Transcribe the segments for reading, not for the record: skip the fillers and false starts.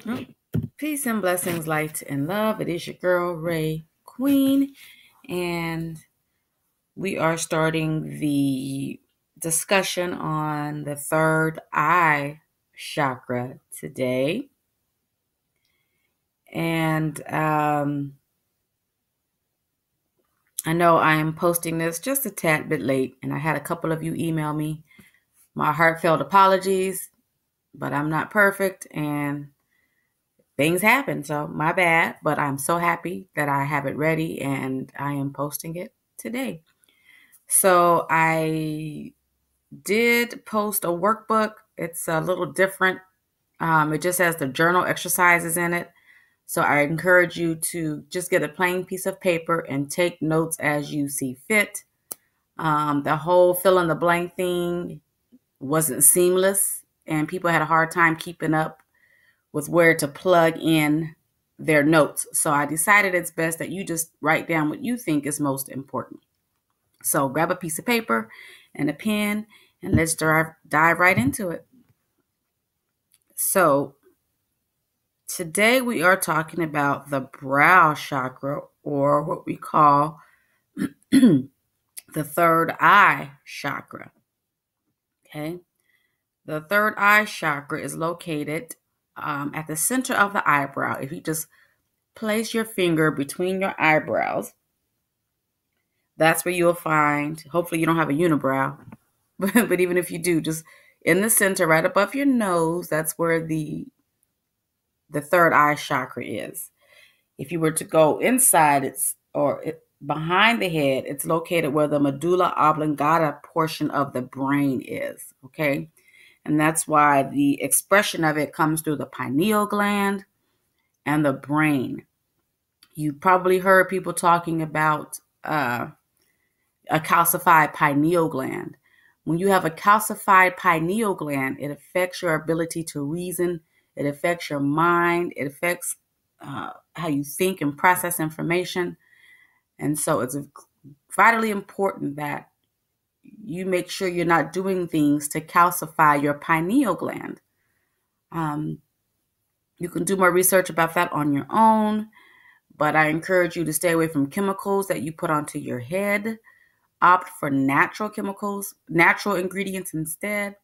Well, peace and blessings, light and love. It is your girl, Raye Queen, and we are starting the discussion on the third eye chakra today. And I know I am posting this just a tad bit late, and I had a couple of you email me my heartfelt apologies, but I'm not perfect, and things happen, so my bad, but I'm so happy that I have it ready and I am posting it today. So I did post a workbook. It's a little different. It just has the journal exercises in it. So I encourage you to just get a plain piece of paper and take notes as you see fit. The whole fill in the blank thing wasn't seamless, and people had a hard time keeping up with where to plug in their notes. So I decided it's best that you just write down what you think is most important. So grab a piece of paper and a pen, and let's dive right into it. So today we are talking about the brow chakra, or what we call the third eye chakra. Okay. The third eye chakra is located at the center of the eyebrow. If you just place your finger between your eyebrows, that's where you'll find, hopefully you don't have a unibrow, but even if you do, just in the center, right above your nose, that's where the third eye chakra is. If you were to go inside, behind the head, it's located where the medulla oblongata portion of the brain is, okay? And that's why the expression of it comes through the pineal gland and the brain. You probably heard people talking about a calcified pineal gland. When you have a calcified pineal gland, it affects your ability to reason. It affects your mind. It affects how you think and process information. And so it's vitally important that you make sure you're not doing things to calcify your pineal gland. You can do more research about that on your own, but I encourage you to stay away from chemicals that you put onto your head. Opt for natural chemicals, natural ingredients instead.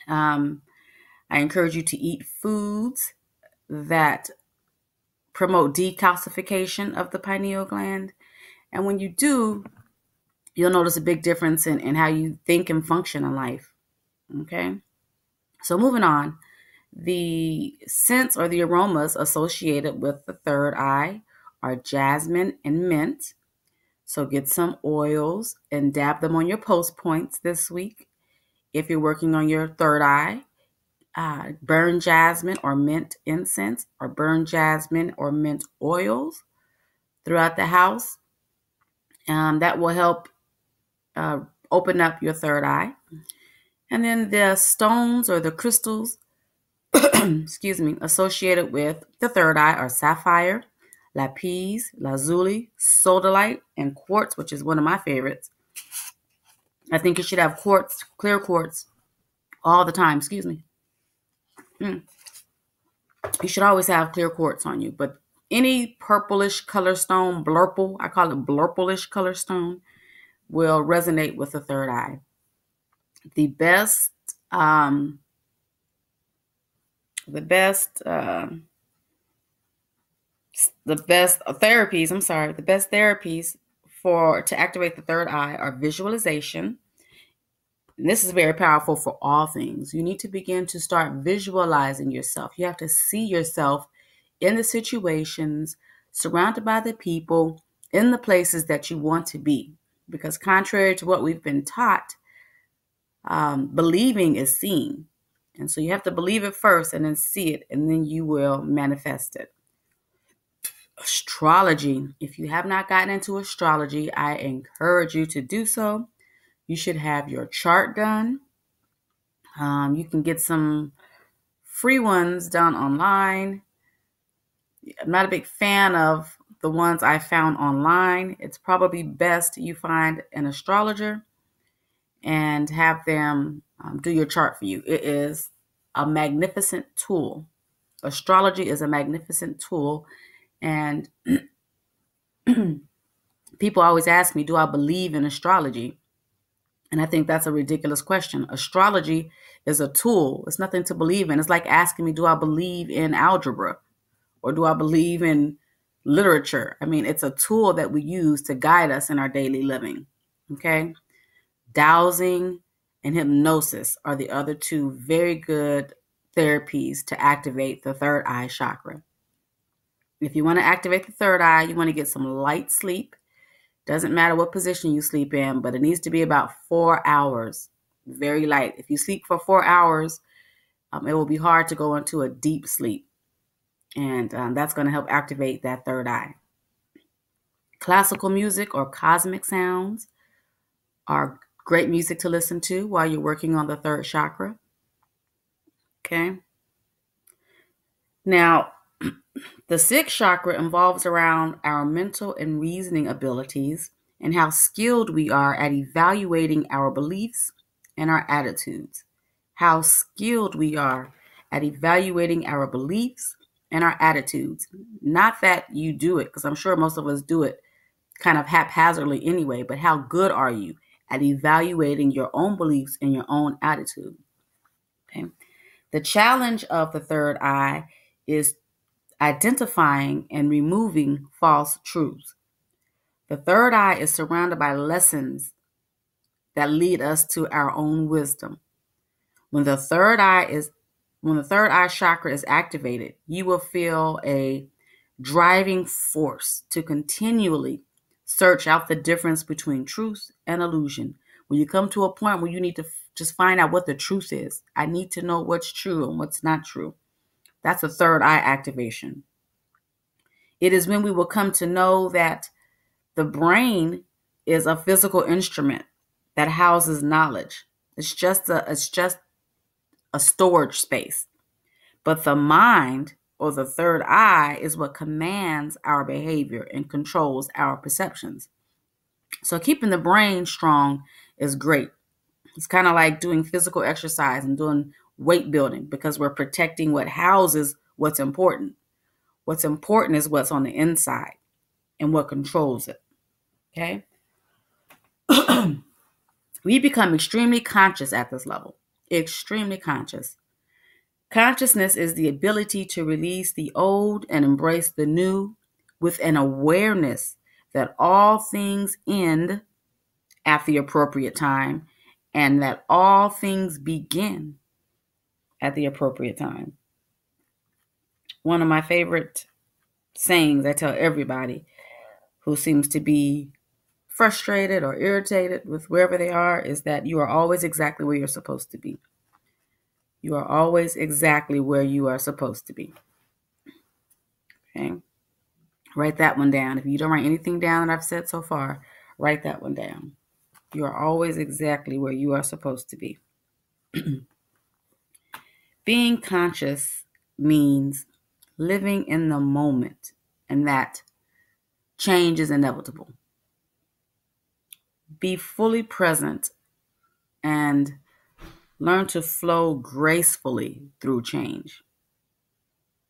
I encourage you to eat foods that promote decalcification of the pineal gland. And when you do, you'll notice a big difference in how you think and function in life. Okay? So moving on, the scents or the aromas associated with the third eye are jasmine and mint. So get some oils and dab them on your post points this week. If you're working on your third eye, burn jasmine or mint incense, or burn jasmine or mint oils throughout the house. That will help open up your third eye. And then the stones or the crystals, associated with the third eye are sapphire, lapis lazuli, sodalite, and quartz, which is one of my favorites. I think you should have quartz, clear quartz, all the time. You should always have clear quartz on you, but any purplish color stone, blurple, I call it blurplish color stone, will resonate with the third eye. The best therapies to activate the third eye are visualization. And this is very powerful for all things. You need to begin to start visualizing yourself. You have to see yourself in the situations, surrounded by the people, in the places that you want to be. Because contrary to what we've been taught, believing is seeing. And so you have to believe it first and then see it, and then you will manifest it. Astrology. If you have not gotten into astrology, I encourage you to do so. You should have your chart done. You can get some free ones done online. I'm not a big fan of the ones I found online. It's probably best you find an astrologer and have them do your chart for you. It is a magnificent tool. Astrology is a magnificent tool, and people always ask me, do I believe in astrology? And I think that's a ridiculous question. Astrology is a tool. It's nothing to believe in. It's like asking me, do I believe in algebra or do I believe in literature? I mean, it's a tool that we use to guide us in our daily living. Okay? Dowsing and hypnosis are the other two very good therapies to activate the third eye chakra. If you want to activate the third eye, you want to get some light sleep. Doesn't matter what position you sleep in, but it needs to be about 4 hours. Very light. If you sleep for 4 hours, it will be hard to go into a deep sleep. And that's going to help activate that third eye. Classical music or cosmic sounds are great music to listen to while you're working on the third chakra. Okay. Now, the sixth chakra involves around our mental and reasoning abilities and how skilled we are at evaluating our beliefs and our attitudes. How skilled we are at evaluating our beliefs and our attitudes. Not that you do it, because I'm sure most of us do it kind of haphazardly anyway, but how good are you at evaluating your own beliefs and your own attitude? Okay. The challenge of the third eye is identifying and removing false truths. The third eye is surrounded by lessons that lead us to our own wisdom. When the third eye chakra is activated, you will feel a driving force to continually search out the difference between truth and illusion. When you come to a point where you need to just find out what the truth is, I need to know what's true and what's not true. That's a third eye activation. It is when we will come to know that the brain is a physical instrument that houses knowledge. It's just a storage space. But the mind or the third eye is what commands our behavior and controls our perceptions. So keeping the brain strong is great. It's kind of like doing physical exercise and doing weight building because we're protecting what houses what's important. What's important is what's on the inside and what controls it. Okay? We become extremely conscious at this level. Extremely conscious. Consciousness is the ability to release the old and embrace the new with an awareness that all things end at the appropriate time and that all things begin at the appropriate time. One of my favorite sayings I tell everybody who seems to be frustrated or irritated with wherever they are is that you are always exactly where you're supposed to be. You are always exactly where you are supposed to be. Okay? Write that one down. If you don't write anything down that I've said so far, write that one down. You are always exactly where you are supposed to be. Being conscious means living in the moment and that change is inevitable. Be fully present and learn to flow gracefully through change.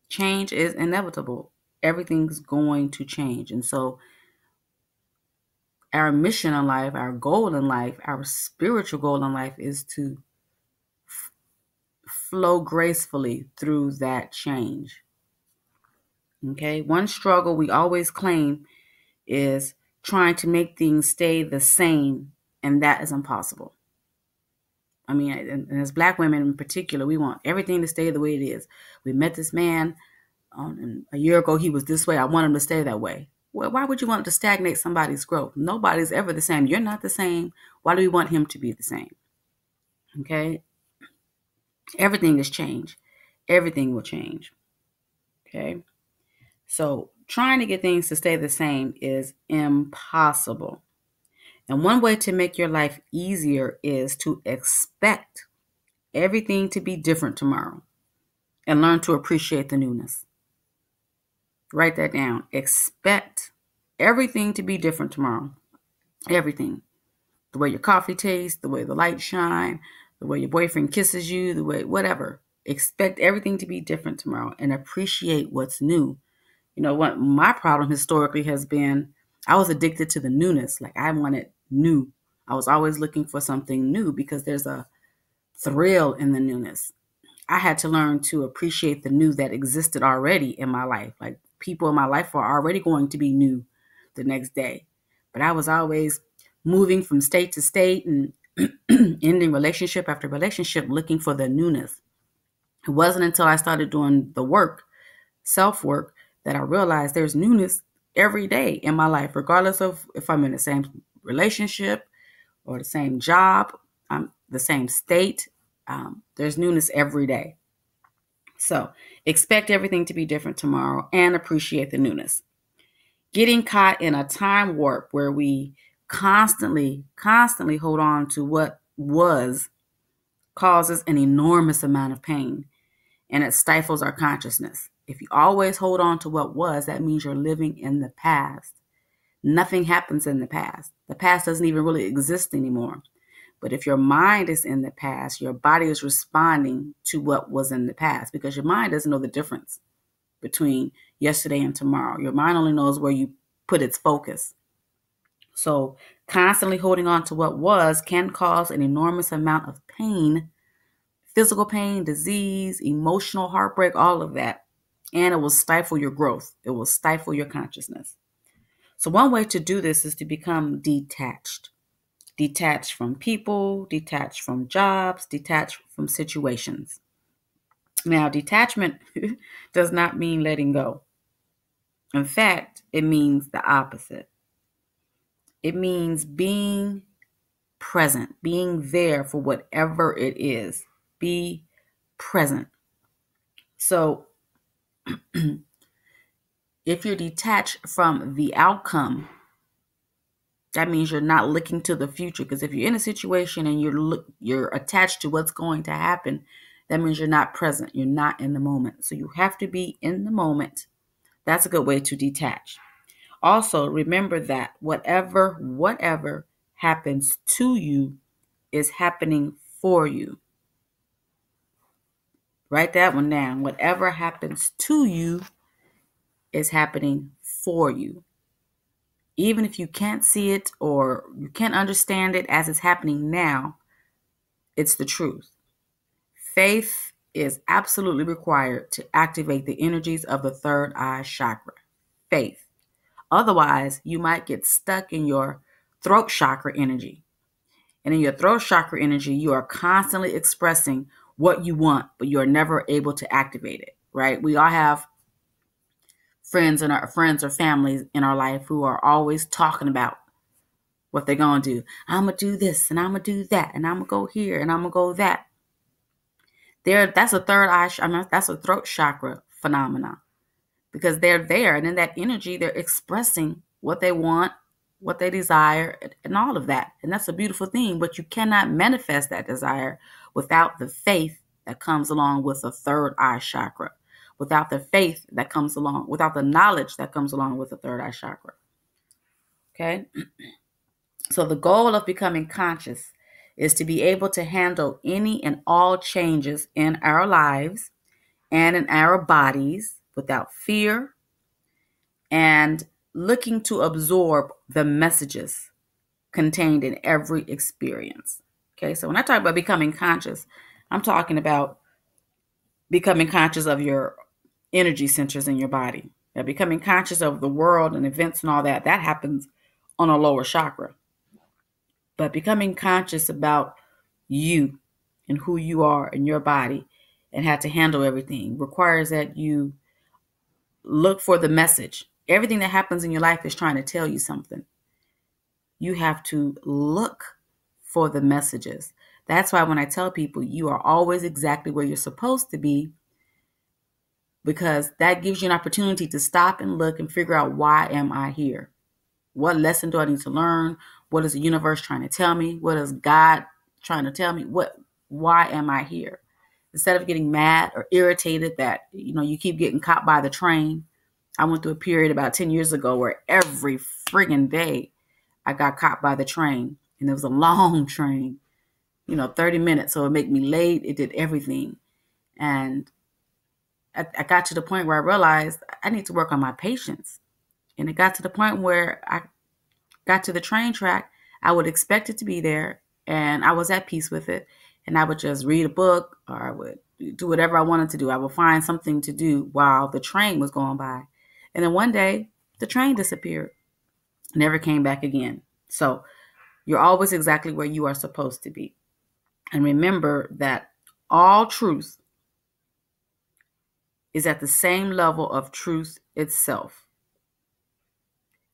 Change is inevitable. Everything's going to change. And so our mission in life, our goal in life, our spiritual goal in life is to flow gracefully through that change. Okay? One struggle we always claim is trying to make things stay the same, and that is impossible. I mean, and as Black women in particular, we want everything to stay the way it is. We met this man and a year ago, he was this way. I want him to stay that way. Well, why would you want to stagnate somebody's growth? Nobody's ever the same. You're not the same. Why do we want him to be the same? Okay? Everything is change. Everything will change. Okay? So trying to get things to stay the same is impossible. And one way to make your life easier is to expect everything to be different tomorrow and learn to appreciate the newness. Write that down. Expect everything to be different tomorrow. Everything. The way your coffee tastes, the way the lights shine, the way your boyfriend kisses you, the way whatever. Expect everything to be different tomorrow and appreciate what's new. You know what my problem historically has been, I was addicted to the newness. Like I wanted new. I was always looking for something new because there's a thrill in the newness. I had to learn to appreciate the new that existed already in my life. Like people in my life were already going to be new the next day. But I was always moving from state to state and ending relationship after relationship looking for the newness. It wasn't until I started doing the work, self work, that I realized there's newness every day in my life, regardless of if I'm in the same relationship or the same job, the same state. There's newness every day. So expect everything to be different tomorrow and appreciate the newness. Getting caught in a time warp where we constantly hold on to what was causes an enormous amount of pain and it stifles our consciousness. If you always hold on to what was, that means you're living in the past. Nothing happens in the past. The past doesn't even really exist anymore. But if your mind is in the past, your body is responding to what was in the past because your mind doesn't know the difference between yesterday and tomorrow. Your mind only knows where you put its focus. So constantly holding on to what was can cause an enormous amount of pain, physical pain, disease, emotional heartbreak, all of that. And it will stifle your growth. It will stifle your consciousness. So one way to do this is to become detached. Detached from people, detached from jobs, detached from situations. Now, detachment does not mean letting go. In fact, it means the opposite. It means being present, being there for whatever it is. Be present. So, if you're detached from the outcome, that means you're not looking to the future. Because if you're in a situation and you're attached to what's going to happen, that means you're not present. You're not in the moment. So you have to be in the moment. That's a good way to detach. Also, remember that whatever happens to you is happening for you. Write that one down. Whatever happens to you is happening for you. Even if you can't see it or you can't understand it as it's happening now, it's the truth. Faith is absolutely required to activate the energies of the third eye chakra. Faith. Otherwise, you might get stuck in your throat chakra energy. And in your throat chakra energy, you are constantly expressing what you want, but you're never able to activate it, right? We all have friends or families in our life who are always talking about what they're going to do. I'm going to do this and I'm going to do that and I'm going to go here and I'm going to go that. That's a third eye, that's a throat chakra phenomena because they're there and in that energy, they're expressing what they want, what they desire, and all of that. And that's a beautiful thing, but you cannot manifest that desire without the faith that comes along with the third eye chakra, without the faith that comes along, without the knowledge that comes along with the third eye chakra. Okay? So the goal of becoming conscious is to be able to handle any and all changes in our lives and in our bodies without fear and looking to absorb the messages contained in every experience. Okay, so when I talk about becoming conscious, I'm talking about becoming conscious of your energy centers in your body. Now, becoming conscious of the world and events and all that, that happens on a lower chakra. But becoming conscious about you and who you are in your body and how to handle everything requires that you look for the message. Everything that happens in your life is trying to tell you something. You have to look for the messages. That's why when I tell people you are always exactly where you're supposed to be, because that gives you an opportunity to stop and look and figure out, why am I here? What lesson do I need to learn? What is the universe trying to tell me? What is God trying to tell me? Why am I here? Instead of getting mad or irritated that, you keep getting caught by the train. I went through a period about 10 years ago where every friggin' day I got caught by the train. And it was a long train, 30 minutes. So it made me late. It did everything. And I got to the point where I realized I need to work on my patience. And it got to the point where I got to the train track. I would expect it to be there, and I was at peace with it. And I would just read a book, or I would do whatever I wanted to do. I would find something to do while the train was going by. And then one day, the train disappeared, never came back again. So you're always exactly where you are supposed to be. And remember that all truth is at the same level of truth itself.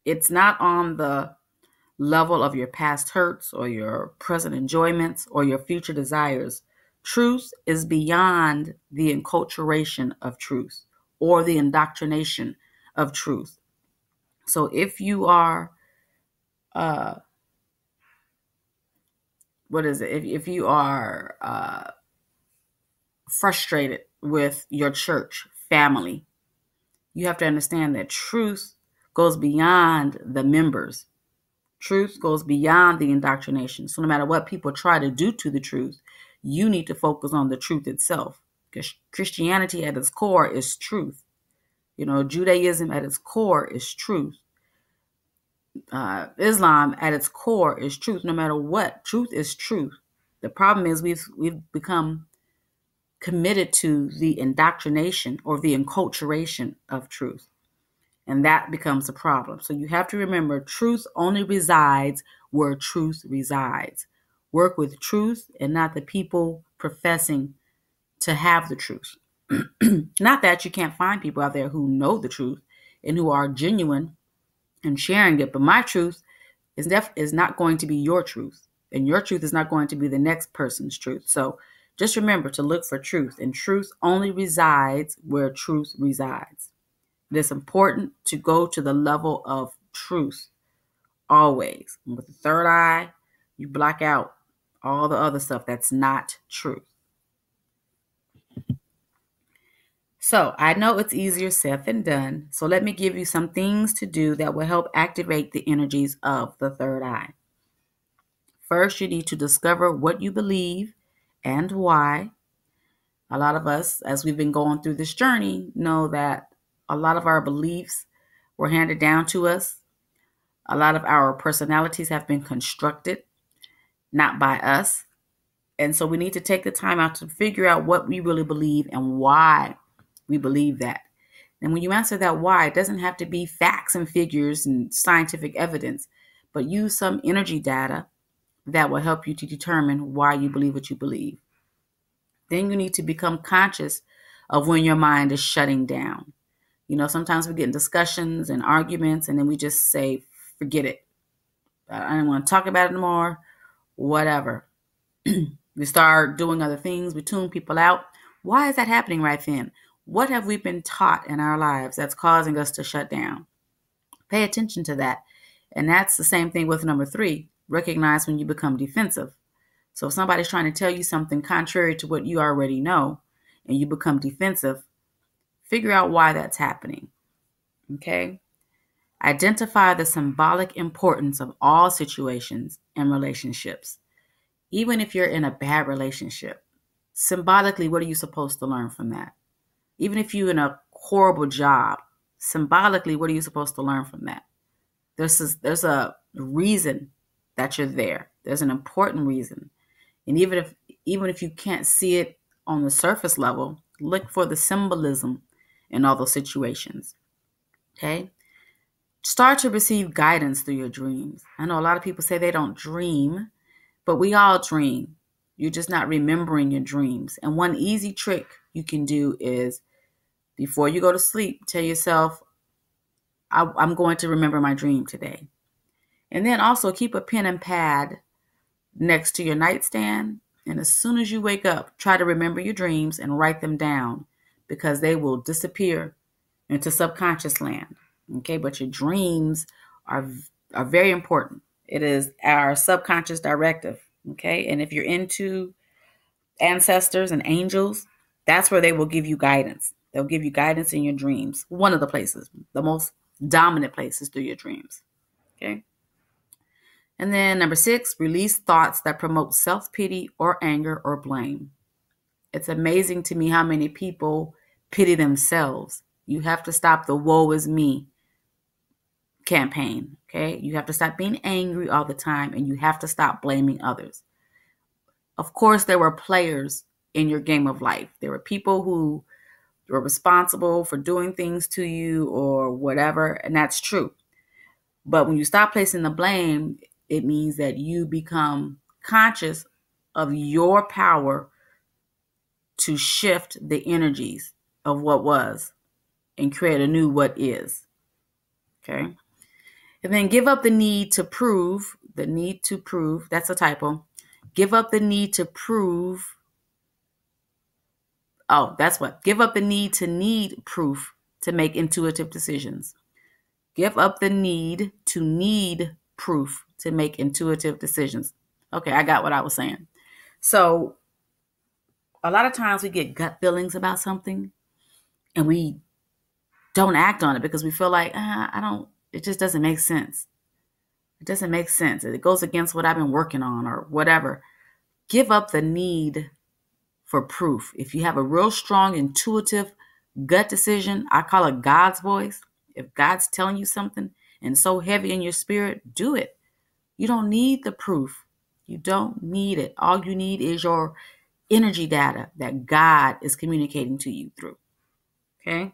It's not on the level of your past hurts or your present enjoyments or your future desires. Truth is beyond the enculturation of truth or the indoctrination of truth. So if you are, if you are frustrated with your church family, you have to understand that truth goes beyond the members. Truth goes beyond the indoctrination. So no matter what people try to do to the truth, you need to focus on the truth itself. Because Christianity at its core is truth. Judaism at its core is truth. Islam at its core is truth. No matter what, truth is truth. The problem is we've become committed to the indoctrination or the enculturation of truth. And that becomes a problem. So you have to remember, truth only resides where truth resides. Work with truth and not the people professing to have the truth. Not that you can't find people out there who know the truth and who are genuine and sharing it, but my truth is not going to be your truth, and your truth is not going to be the next person's truth. So just remember to look for truth, and truth only resides where truth resides. It is important to go to the level of truth always. And with the third eye, you block out all the other stuff that's not truth. So I know it's easier said than done. So let me give you some things to do that will help activate the energies of the third eye. First, you need to discover what you believe and why. A lot of us, as we've been going through this journey, know that a lot of our beliefs were handed down to us. A lot of our personalities have been constructed, not by us. And so we need to take the time out to figure out what we really believe and why we believe that. And when you answer that why, it doesn't have to be facts and figures and scientific evidence, but use some energy data that will help you to determine why you believe what you believe. Then you need to become conscious of when your mind is shutting down. Sometimes we get in discussions and arguments and then we just say, forget it. I don't want to talk about it anymore, whatever. We start doing other things. We tune people out. Why is that happening right then? What have we been taught in our lives that's causing us to shut down? Pay attention to that. And that's the same thing with number 3. Recognize when you become defensive. So if somebody's trying to tell you something contrary to what you already know and you become defensive, figure out why that's happening. Okay? Identify the symbolic importance of all situations and relationships. Even if you're in a bad relationship, symbolically, what are you supposed to learn from that? Even if you're in a horrible job, symbolically, what are you supposed to learn from that? There's a reason that you're there. There's an important reason. And even if you can't see it on the surface level, look for the symbolism in all those situations. Okay? Start to receive guidance through your dreams. I know a lot of people say they don't dream, but we all dream. You're just not remembering your dreams. And one easy trick you can do is, before you go to sleep, tell yourself, I'm going to remember my dream today. And then also keep a pen and pad next to your nightstand. And as soon as you wake up, try to remember your dreams and write them down, because they will disappear into subconscious land. Okay, but your dreams are very important. It is our subconscious directive. Okay, and if you're into ancestors and angels, that's where they will give you guidance. They'll give you guidance in your dreams. One of the places, the most dominant places through your dreams. Okay. And then number 6, release thoughts that promote self-pity or anger or blame. It's amazing to me how many people pity themselves. You have to stop the woe is me campaign, okay? You have to stop being angry all the time, and you have to stop blaming others. Of course, there were players in your game of life. There were people who were responsible for doing things to you or whatever, and that's true. But when you stop placing the blame, it means that you become conscious of your power to shift the energies of what was and create a new what is. Okay? And then give up the need to prove, that's a typo. Give up the need to prove. Give up the need proof to make intuitive decisions. Give up the need proof to make intuitive decisions. Okay, I got what I was saying. So a lot of times we get gut feelings about something and we don't act on it because we feel like, it just doesn't make sense. It doesn't make sense. It goes against what I've been working on or whatever. Give up the need for proof. If you have a real strong, intuitive gut decision, I call it God's voice. If God's telling you something and so heavy in your spirit, do it. You don't need the proof. You don't need it. All you need is your energy data that God is communicating to you through. Okay?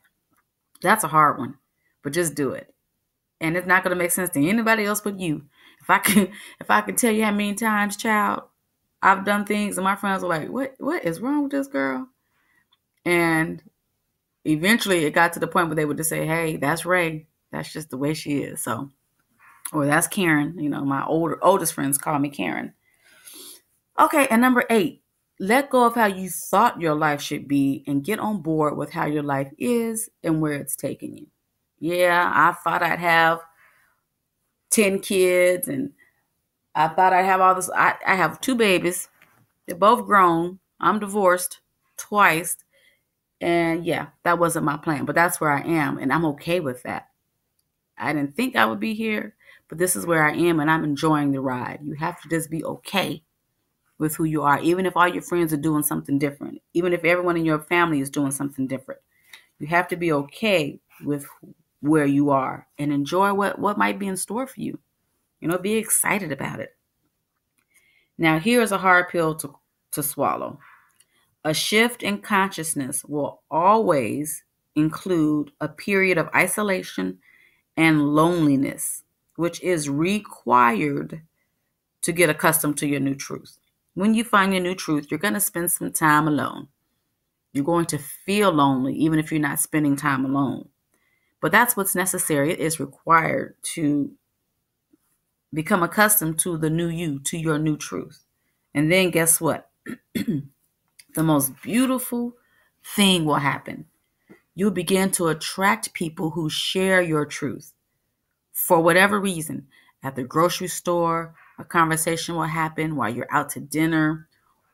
That's a hard one, but just do it. And it's not going to make sense to anybody else but you. If I could tell you how many times, child, I've done things and my friends were like, what is wrong with this girl? And eventually it got to the point where they would just say, hey, that's Raye. That's just the way she is. So, or that's Karen. My oldest friends call me Karen. Okay, and number 8, let go of how you thought your life should be and get on board with how your life is and where it's taking you. Yeah, I thought I'd have 10 kids and I thought I'd have all this. I have 2 babies. They're both grown. I'm divorced twice. And yeah, that wasn't my plan, but that's where I am. And I'm okay with that. I didn't think I would be here, but this is where I am and I'm enjoying the ride. You have to just be okay with who you are, even if all your friends are doing something different, even if everyone in your family is doing something different. You have to be okay with where you are and enjoy what might be in store for you. Be excited about it. Now, here's a hard pill to swallow. A shift in consciousness will always include a period of isolation and loneliness, which is required to get accustomed to your new truth. When you find your new truth, you're going to spend some time alone. You're going to feel lonely, even if you're not spending time alone. But that's what's necessary. It is required to become accustomed to the new you, to your new truth. And then guess what? The most beautiful thing will happen. You'll begin to attract people who share your truth. For whatever reason, at the grocery store, a conversation will happen while you're out to dinner,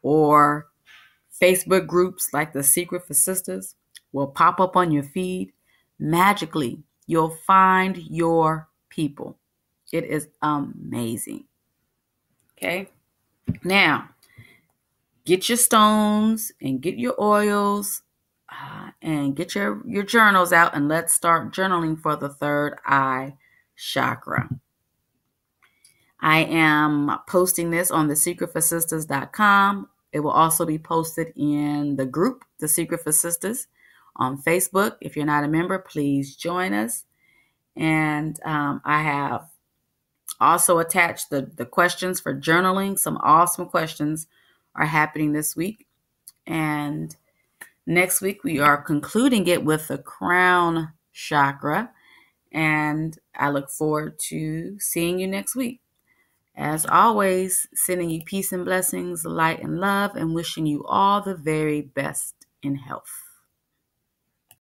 or Facebook groups like the Secret for Sistahs will pop up on your feed. Magically, you'll find your people. It is amazing. Okay? Now, get your stones and get your oils and get your journals out, and let's start journaling for the third eye chakra. I am posting this on thesecretforsistahs.com. It will also be posted in the group, The Secret for Sistahs, on Facebook. If you're not a member, please join us. And I have also attached the questions for journaling. Some awesome questions are happening this week. And next week, we are concluding it with the crown chakra. And I look forward to seeing you next week. As always, sending you peace and blessings, light and love, and wishing you all the very best in health.